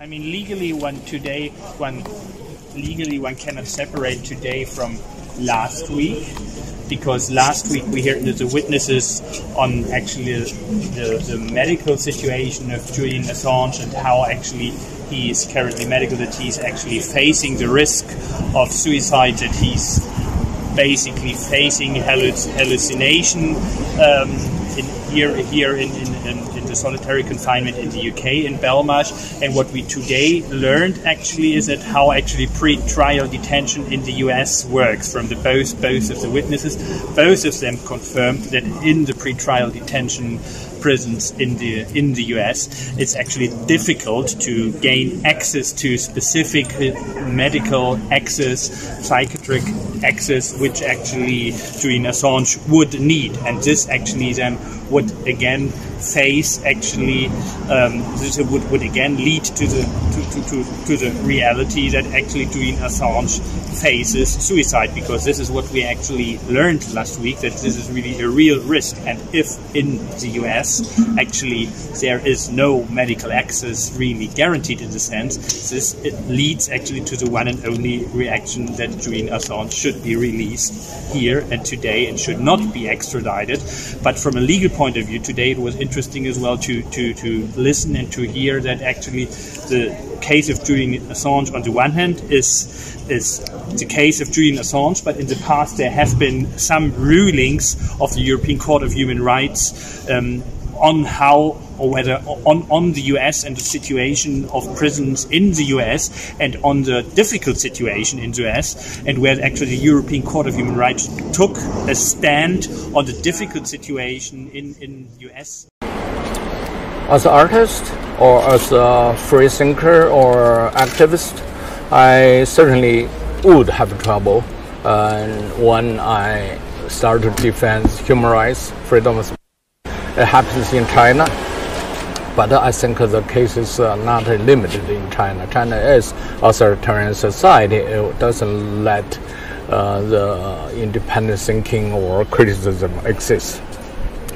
I mean, legally one cannot separate today from last week, because last week we heard the witnesses on actually the medical situation of Julian Assange and how actually he is currently medical, that he's actually facing the risk of suicide, that he's basically facing hallucination here in the solitary confinement in the UK, in Belmarsh. And what we today learned actually is that how actually pre-trial detention in the US works. From the both of the witnesses, both of them confirmed that in the pre-trial detention prisons in the US, it's actually difficult to gain access to specific medical access, psychiatric access, which actually Julian Assange would need. And this actually then would again face actually this would again lead to the reality that actually Julian Assange faces suicide, because this is what we actually learned last week, that this is really a real risk. And if in the US actually there is no medical access really guaranteed in the sense, it leads actually to the one and only reaction that Julian Assange should be released here and today and should not be extradited. But from a legal point of view, today it was interesting as well to listen and to hear that actually the case of Julian Assange on the one hand is the case of Julian Assange, but in the past there have been some rulings of the European Court of Human Rights on how or whether on the US and the situation of prisons in the US and on the difficult situation in the US, and where actually the European Court of Human Rights took a stand on the difficult situation in US. As an artist or as a free thinker or activist, I certainly would have trouble when I start to defend human rights, freedom of speech. It happens in China, but I think the case is not limited in China. China is authoritarian society. It doesn't let the independent thinking or criticism exist.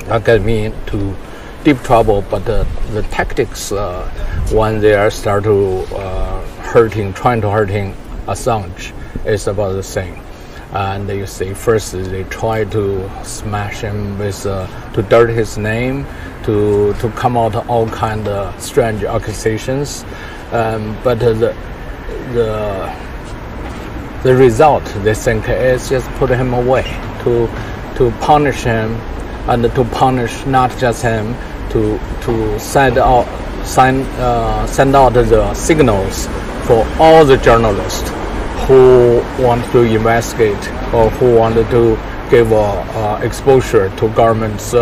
That gets me into deep trouble, but the tactics when they are trying to hurting Assange is about the same. And you see, first they try to smash him with, to dirt his name, to come out all kind of strange accusations, but the result they think is just put him away, to punish him, and to punish not just him, to send out the signals for all the journalists who want to investigate or who want to give exposure to government's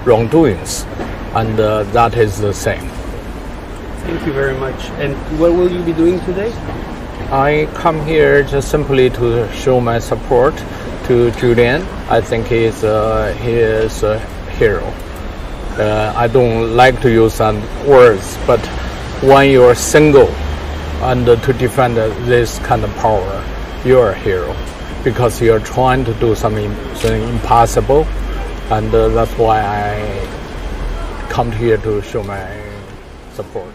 wrongdoings, and that is the same. Thank you very much. And what will you be doing today? I come here just simply to show my support to Julian. I think he is a hero. I don't like to use some words, but when you are single and to defend this kind of power, you are a hero, because you are trying to do something impossible, and that's why I come here to show my support.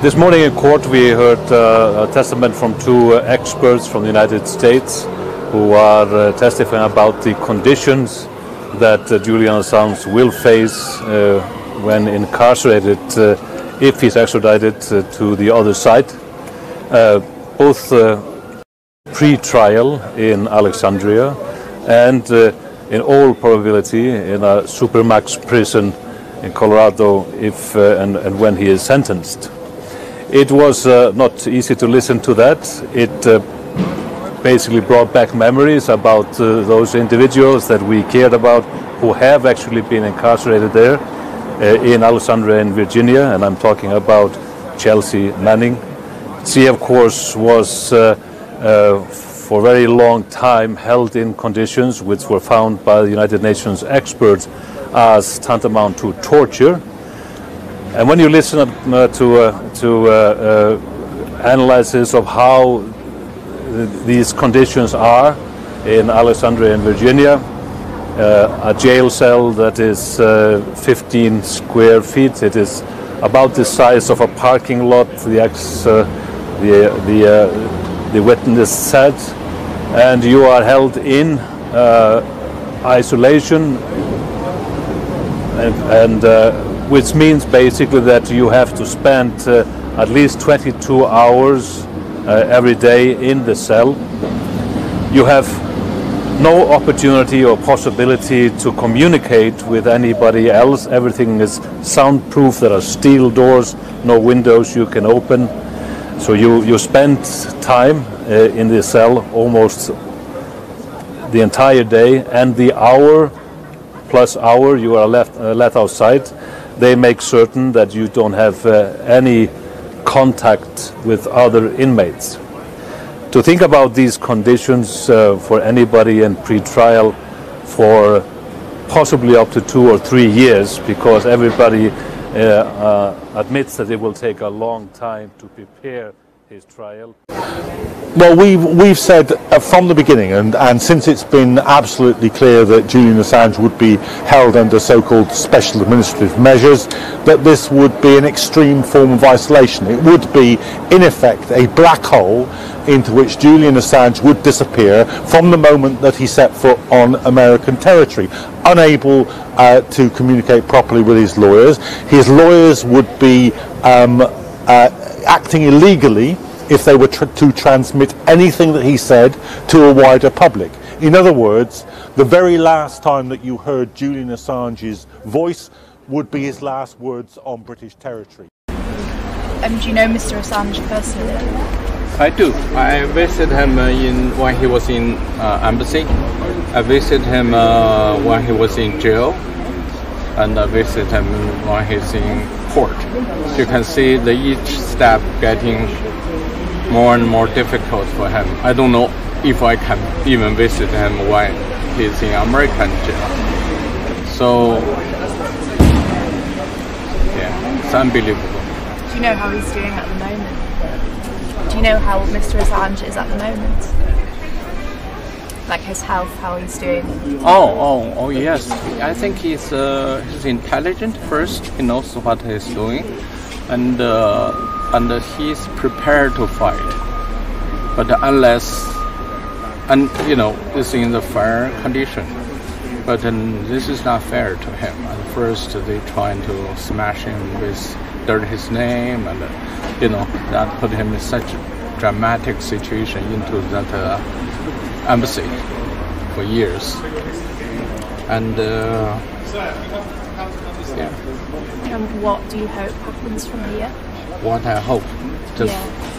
This morning in court we heard a testament from two experts from the United States who are testifying about the conditions that Julian Assange will face when incarcerated, if he's extradited to the other side. Both pre-trial in Alexandria and in all probability in a supermax prison in Colorado if and when he is sentenced. It was not easy to listen to that. It basically brought back memories about those individuals that we cared about who have actually been incarcerated there in Alexandria in Virginia, and I'm talking about Chelsea Manning. She, of course, was for a very long time held in conditions which were found by the United Nations experts as tantamount to torture. And when you listen to analysis of how these conditions are in Alexandria in Virginia, a jail cell that is 15 square feet, it is about the size of a parking lot, the witness said, and you are held in isolation, and which means basically that you have to spend at least 22 hours every day in the cell. You have no opportunity or possibility to communicate with anybody else. Everything is soundproof. There are steel doors, no windows you can open. So you spend time in the cell almost the entire day, and the hour plus hour you are let outside, they make certain that you don't have any contact with other inmates. To think about these conditions for anybody in pre-trial for possibly up to 2 or 3 years, because everybody admits that it will take a long time to prepare his trial. Well, we've said from the beginning, and since it's been absolutely clear that Julian Assange would be held under so-called special administrative measures, that this would be an extreme form of isolation. It would be, in effect, a black hole into which Julian Assange would disappear from the moment that he set foot on American territory, unable to communicate properly with his lawyers. His lawyers would be acting illegally if they were to transmit anything that he said to a wider public. In other words, the very last time that you heard Julian Assange's voice would be his last words on British territory. Do you know Mr. Assange personally? I do. I visited him when he was in embassy. I visited him when he was in jail, and I visited him when he's in court. You can see each step getting more and more difficult for him. I don't know if I can even visit him when he's in American jail. So, yeah, it's unbelievable. Do you know how he's doing at the moment? Do you know how Mr. Assange is at the moment? Like his health, how he's doing? Oh, yes. I think he's intelligent first. He knows what he's doing, and he's prepared to fight. But unless, it's in the fair condition. But this is not fair to him. At first, they trying to smash him with dirt his name, and that put him in such a dramatic situation into that embassy for years. And yeah. And what do you hope happens from here? What I hope,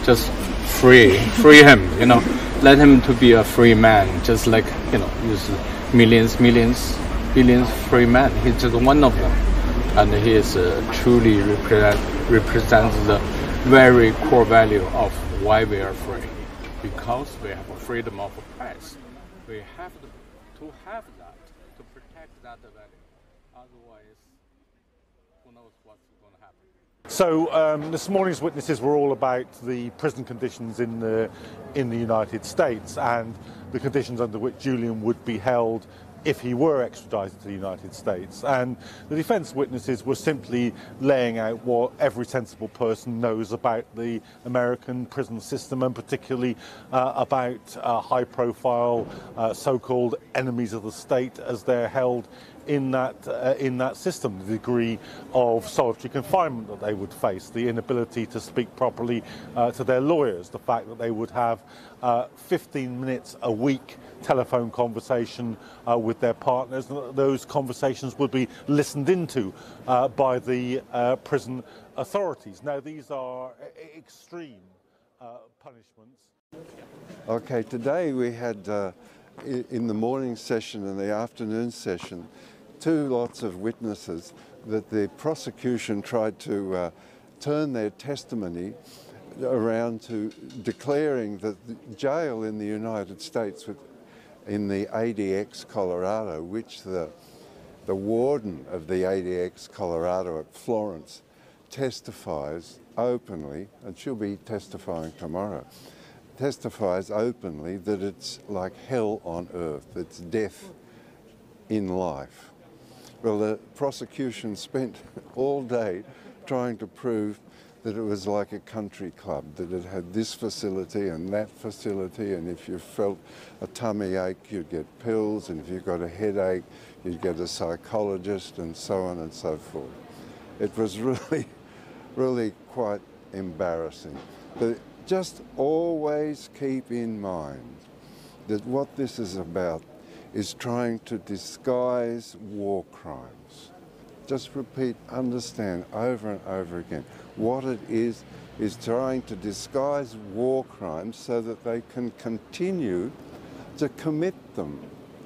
just free him. Let him to be a free man, just like use millions, billions free men. He's just one of them, and he is truly represents the very core value of why we are free, because we have a freedom of press. We have to have that, to protect that value. Otherwise, who knows what's going to happen. So this morning's witnesses were all about the prison conditions in the United States and the conditions under which Julian would be held if he were extradited to the United States. And the defence witnesses were simply laying out what every sensible person knows about the American prison system, and particularly about high-profile so-called enemies of the state as they're held in that system, the degree of solitary confinement that they would face, the inability to speak properly to their lawyers, the fact that they would have 15 minutes a week telephone conversation with their partners, and those conversations would be listened into by the prison authorities. Now, these are extreme punishments. Okay, today we had in the morning session and the afternoon session 2 lots of witnesses that the prosecution tried to turn their testimony around to declaring that the jail in the United States in the ADX Colorado, which the warden of the ADX Colorado at Florence testifies openly, and she'll be testifying tomorrow, testifies openly that it's like hell on earth, it's death in life. Well, the prosecution spent all day trying to prove that it was like a country club, that it had this facility and that facility, and if you felt a tummy ache, you'd get pills, and if you got a headache, you'd get a psychologist, and so on and so forth. It was really quite embarrassing. But just always keep in mind that what this is about is trying to disguise war crimes. Just repeat, understand over and over again. What it is trying to disguise war crimes so that they can continue to commit them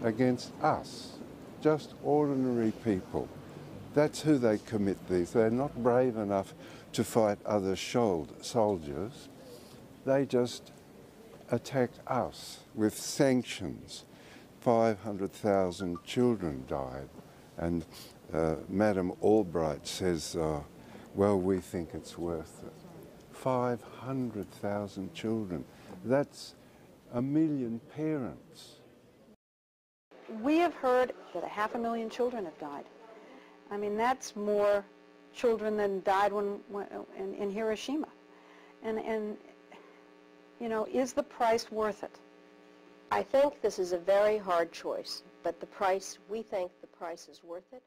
against us, just ordinary people. That's who they commit these. They're not brave enough to fight other soldiers. They just attack us with sanctions. 500,000 children died, and Madam Albright says, well, we think it's worth it. 500,000 children. That's 1 million parents. We have heard that 500,000 children have died. I mean, that's more children than died in Hiroshima. And, you know, is the price worth it? I think this is a very hard choice, but we think the price is worth it.